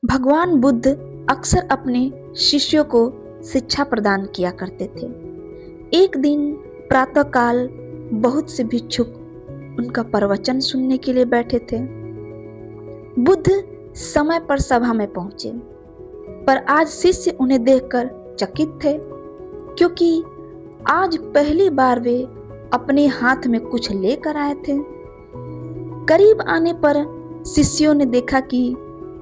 भगवान बुद्ध अक्सर अपने शिष्यों को शिक्षा प्रदान किया करते थे। एक दिन प्रातःकाल बहुत से भिक्षुक उनका प्रवचन सुनने के लिए बैठे थे। बुद्ध समय पर सभा में पहुंचे, पर आज शिष्य उन्हें देखकर चकित थे, क्योंकि आज पहली बार वे अपने हाथ में कुछ लेकर आए थे। करीब आने पर शिष्यों ने देखा कि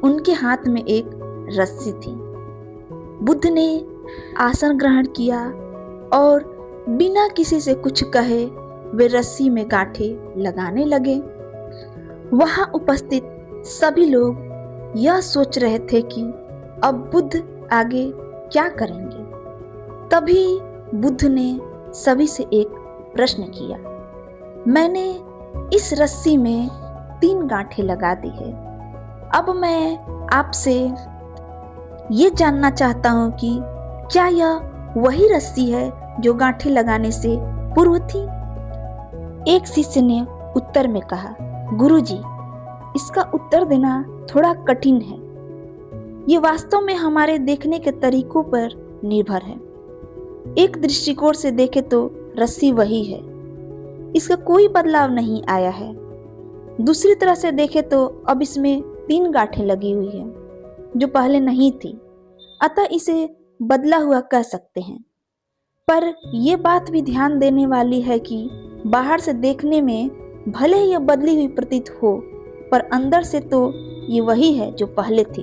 उनके हाथ में एक रस्सी थी। बुद्ध ने आसन ग्रहण किया और बिना किसी से कुछ कहे वे रस्सी में गांठें लगाने लगे। वहां उपस्थित सभी लोग यह सोच रहे थे कि अब बुद्ध आगे क्या करेंगे। तभी बुद्ध ने सभी से एक प्रश्न किया। मैंने इस रस्सी में 3 गांठें लगा दी है। अब मैं आपसे ये जानना चाहता हूं कि क्या यह वही रस्सी है जो गांठें लगाने से पूर्व थी? एक शिष्य ने उत्तर में कहा, गुरुजी, इसका उत्तर देना थोड़ा कठिन है। ये वास्तव में हमारे देखने के तरीकों पर निर्भर है। एक दृष्टिकोण से देखें तो रस्सी वही है, इसका कोई बदलाव नहीं आया है। दूसरी तरह से देखें तो अब इसमें 3 गांठें लगी हुई है जो पहले नहीं थी, अतः इसे बदला हुआ कह सकते हैं। पर यह बात भी ध्यान देने वाली है कि बाहर से देखने में भले ही यह बदली हुई प्रतीत हो, पर अंदर से तो ये वही है जो पहले थी।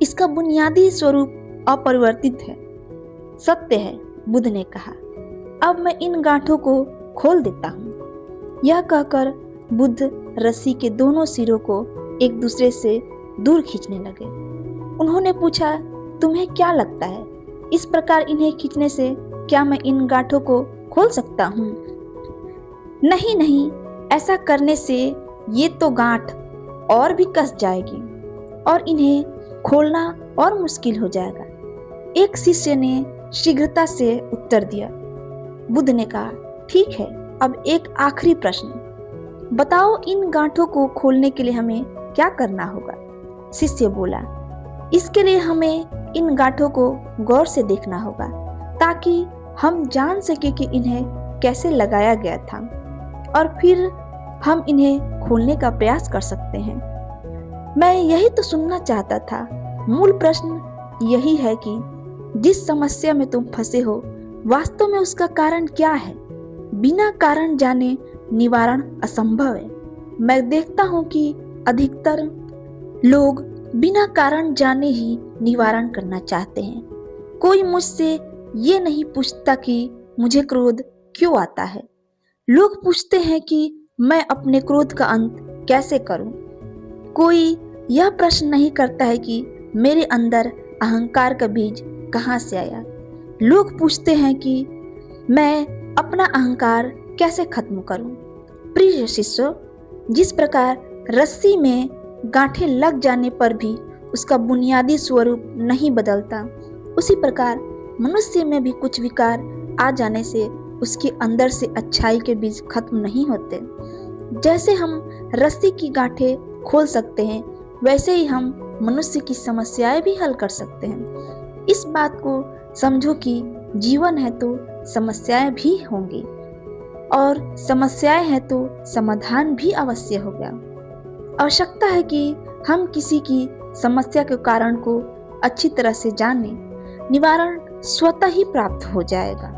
इसका बुनियादी स्वरूप अपरिवर्तित है। सत्य है, बुद्ध ने कहा। अब मैं इन गांठों को खोल देता हूँ। यह कहकर बुद्ध रस्सी के दोनों सिरों को एक दूसरे से दूर खींचने लगे। उन्होंने पूछा, तुम्हें क्या लगता है, इस प्रकार इन्हें खींचने से क्या मैं इन गांठों को खोल सकता हूँ? नहीं नहीं, ऐसा करने से ये तो गांठ और भी कस जाएगी और इन्हें खोलना और मुश्किल हो जाएगा। एक शिष्य ने शीघ्रता से उत्तर दिया। बुद्ध ने कहा, ठीक है, अब एक आखिरी प्रश्न बताओ, इन गांठों को खोलने के लिए हमें क्या करना होगा? शिष्य बोला, इसके लिए हमें इन गांठों को गौर से देखना होगा ताकि हम जान सके कि इन्हें कैसे लगाया गया था और फिर हम इन्हें खोलने का प्रयास कर सकते हैं। मैं यही तो सुनना चाहता था। मूल प्रश्न यही है कि जिस समस्या में तुम फंसे हो, वास्तव में उसका कारण क्या है? बिना कारण जाने निवारण असंभव है। मैं देखता हूं कि अधिकतर लोग बिना कारण जाने ही निवारण करना चाहते हैं। कोई मुझसे ये नहीं पूछता कि मुझे क्रोध क्यों आता है। लोग पूछते हैं कि मैं अपने क्रोध का अंत कैसे करूं। कोई यह प्रश्न नहीं करता है कि मेरे अंदर अहंकार का बीज कहां से आया। लोग पूछते हैं कि मैं अपना अहंकार कैसे खत्म करूं। प्रिय शिष्यों, जिस प्रकार रस्सी में गांठें लग जाने पर भी उसका बुनियादी स्वरूप नहीं बदलता, उसी प्रकार मनुष्य में भी कुछ विकार आ जाने से उसके अंदर से अच्छाई के बीज खत्म नहीं होते। जैसे हम रस्सी की गांठें खोल सकते हैं, वैसे ही हम मनुष्य की समस्याएं भी हल कर सकते हैं। इस बात को समझो कि जीवन है तो समस्याएं भी होंगी और समस्याएं हैं तो समाधान भी अवश्य होगा। आवश्यकता है कि हम किसी की समस्या के कारण को अच्छी तरह से जानें, निवारण स्वतः ही प्राप्त हो जाएगा।